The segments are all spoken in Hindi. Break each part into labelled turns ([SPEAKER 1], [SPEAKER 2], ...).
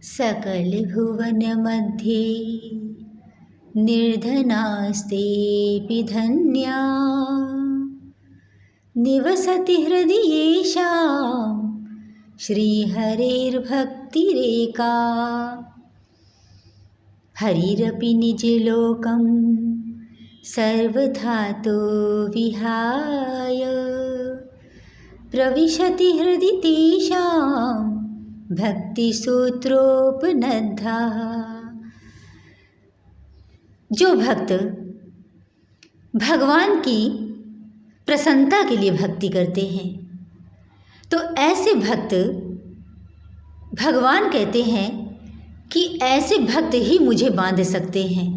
[SPEAKER 1] सकल भुवन मध्ये निर्धनास्तेऽपि धन्या निवसति हृदयेषां श्रीहरेर्भक्तिरेका। हरिरपि निजलोकं सर्वधातो विहाय प्रविशति हृदि तेषां भक्तिसूत्रोपनद्धाः। जो भक्त भगवान की प्रसन्नता के लिए भक्ति करते हैं तो ऐसे भक्त भगवान कहते हैं कि ऐसे भक्त ही मुझे बांध सकते हैं,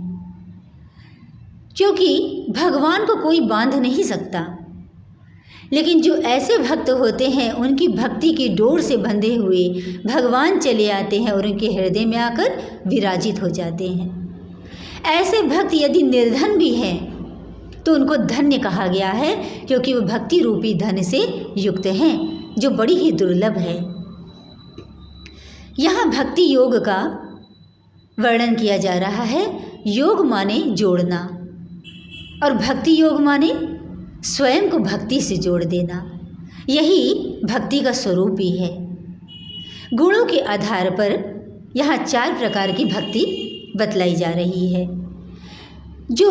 [SPEAKER 1] क्योंकि भगवान को कोई बांध नहीं सकता। लेकिन जो ऐसे भक्त होते हैं उनकी भक्ति की डोर से बंधे हुए भगवान चले आते हैं और उनके हृदय में आकर विराजित हो जाते हैं। ऐसे भक्त यदि निर्धन भी हैं तो उनको धन्य कहा गया है, क्योंकि वो भक्ति रूपी धन से युक्त हैं, जो बड़ी ही दुर्लभ है। यहाँ भक्ति योग का वर्णन किया जा रहा है। योग माने जोड़ना और भक्ति योग माने स्वयं को भक्ति से जोड़ देना। यही भक्ति का स्वरूप भी है। गुणों के आधार पर यहाँ 4 प्रकार की भक्ति बतलाई जा रही है। जो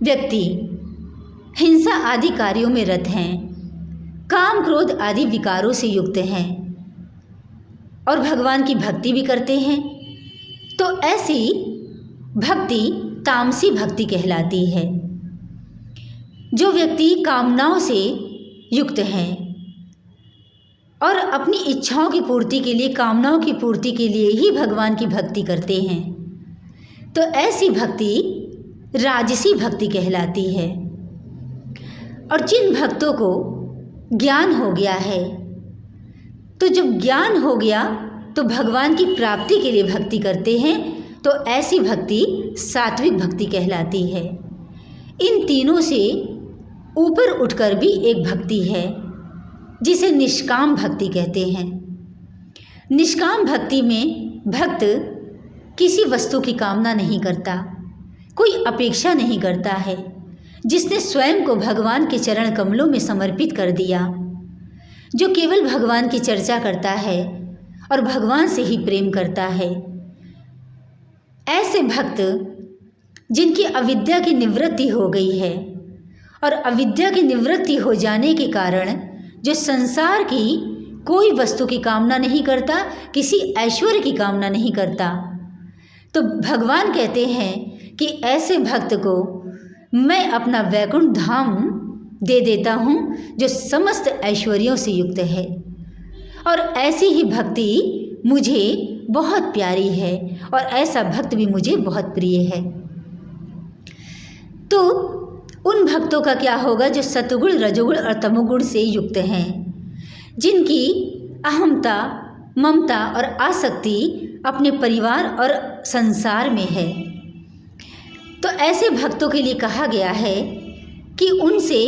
[SPEAKER 1] व्यक्ति हिंसा आदि कार्यों में रत हैं, काम क्रोध आदि विकारों से युक्त हैं और भगवान की भक्ति भी करते हैं, तो ऐसी भक्ति तामसी भक्ति कहलाती है। जो व्यक्ति कामनाओं से युक्त हैं और अपनी इच्छाओं की पूर्ति के लिए, कामनाओं की पूर्ति के लिए ही भगवान की भक्ति करते हैं, तो ऐसी भक्ति राजसी भक्ति कहलाती है। और जिन भक्तों को ज्ञान हो गया है, तो जब ज्ञान हो गया तो भगवान की प्राप्ति के लिए भक्ति करते हैं, तो ऐसी भक्ति सात्विक भक्ति कहलाती है। इन तीनों से ऊपर उठकर भी एक भक्ति है जिसे निष्काम भक्ति कहते हैं। निष्काम भक्ति में भक्त किसी वस्तु की कामना नहीं करता, कोई अपेक्षा नहीं करता है, जिसने स्वयं को भगवान के चरण कमलों में समर्पित कर दिया, जो केवल भगवान की चर्चा करता है और भगवान से ही प्रेम करता है। ऐसे भक्त जिनकी अविद्या की निवृत्ति हो गई है और अविद्या की निवृत्ति हो जाने के कारण जो संसार की कोई वस्तु की कामना नहीं करता, किसी ऐश्वर्य की कामना नहीं करता, तो भगवान कहते हैं कि ऐसे भक्त को मैं अपना वैकुंठ धाम दे देता हूँ, जो समस्त ऐश्वर्यों से युक्त है। और ऐसी ही भक्ति मुझे बहुत प्यारी है और ऐसा भक्त भी मुझे बहुत प्रिय है। तो उन भक्तों का क्या होगा जो सतुगुण, रजोगुण और तमोगुण से युक्त हैं, जिनकी अहमता, ममता और आसक्ति अपने परिवार और संसार में है। तो ऐसे भक्तों के लिए कहा गया है कि उनसे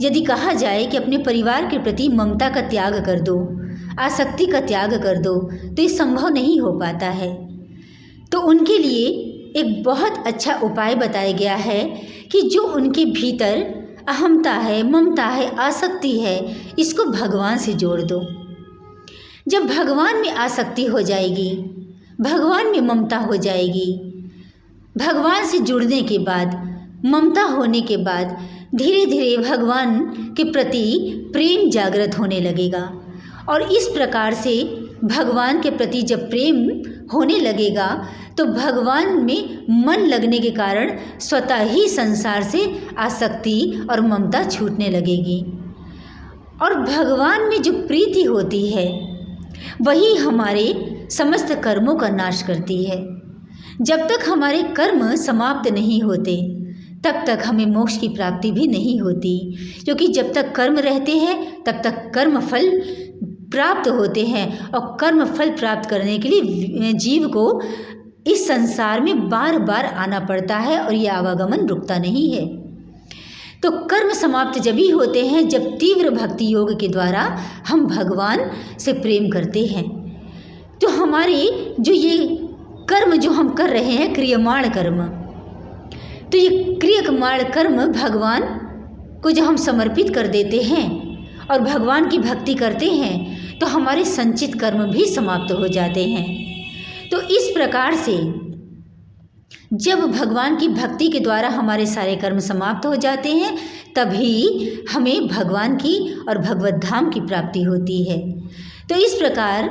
[SPEAKER 1] यदि कहा जाए कि अपने परिवार के प्रति ममता का त्याग कर दो, आसक्ति का त्याग कर दो, तो ये संभव नहीं हो पाता है। तो उनके लिए एक बहुत अच्छा उपाय बताया गया है कि जो उनके भीतर अहमता है, ममता है, आसक्ति है, इसको भगवान से जोड़ दो। जब भगवान में आसक्ति हो जाएगी, भगवान में ममता हो जाएगी, भगवान से जुड़ने के बाद, ममता होने के बाद धीरे धीरे भगवान के प्रति प्रेम जागृत होने लगेगा। और इस प्रकार से भगवान के प्रति जब प्रेम होने लगेगा तो भगवान में मन लगने के कारण स्वतः ही संसार से आसक्ति और ममता छूटने लगेगी। और भगवान में जो प्रीति होती है वही हमारे समस्त कर्मों का नाश करती है। जब तक हमारे कर्म समाप्त नहीं होते तब तक हमें मोक्ष की प्राप्ति भी नहीं होती, क्योंकि जब तक कर्म रहते हैं तब तक कर्म फल प्राप्त होते हैं और कर्म फल प्राप्त करने के लिए जीव को इस संसार में बार बार आना पड़ता है और यह आवागमन रुकता नहीं है। तो कर्म समाप्त जब ही होते हैं जब तीव्र भक्ति योग के द्वारा हम भगवान से प्रेम करते हैं। तो हमारे जो ये कर्म जो हम कर रहे हैं क्रियमाण कर्म, तो ये क्रियमाण कर्म भगवान को जब हम समर्पित कर देते हैं और भगवान की भक्ति करते हैं तो हमारे संचित कर्म भी समाप्त हो जाते हैं। तो इस प्रकार से जब भगवान की भक्ति के द्वारा हमारे सारे कर्म समाप्त हो जाते हैं तभी हमें भगवान की और भगवत धाम की प्राप्ति होती है। तो इस प्रकार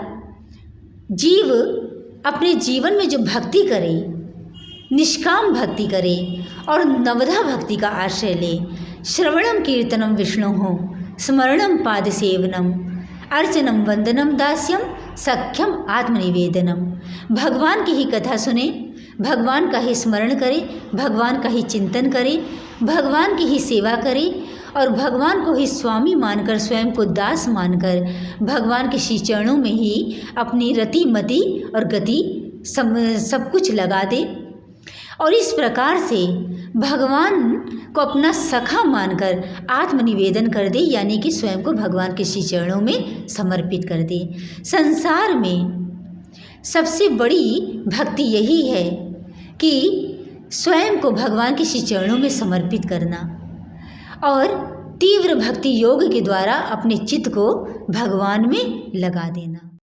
[SPEAKER 1] जीव अपने जीवन में जो भक्ति करे, निष्काम भक्ति करे और नवधा भक्ति का आश्रय ले, श्रवणम कीर्तनम विष्णु स्मरणम पाद सेवनम अर्चनम वंदनम दास्यम सख्यम आत्मनिवेदनम, भगवान की ही कथा सुने, भगवान का ही स्मरण करे, भगवान का ही चिंतन करे, भगवान की ही सेवा करे और भगवान को ही स्वामी मानकर, स्वयं को दास मानकर भगवान के श्री चरणों में ही अपनी रति मति और गति सब कुछ लगा दे और इस प्रकार से भगवान को अपना सखा मानकर आत्मनिवेदन कर दे, यानी कि स्वयं को भगवान के श्री चरणों में समर्पित कर दे। संसार में सबसे बड़ी भक्ति यही है कि स्वयं को भगवान के श्री चरणों में समर्पित करना और तीव्र भक्ति योग के द्वारा अपने चित्त को भगवान में लगा देना।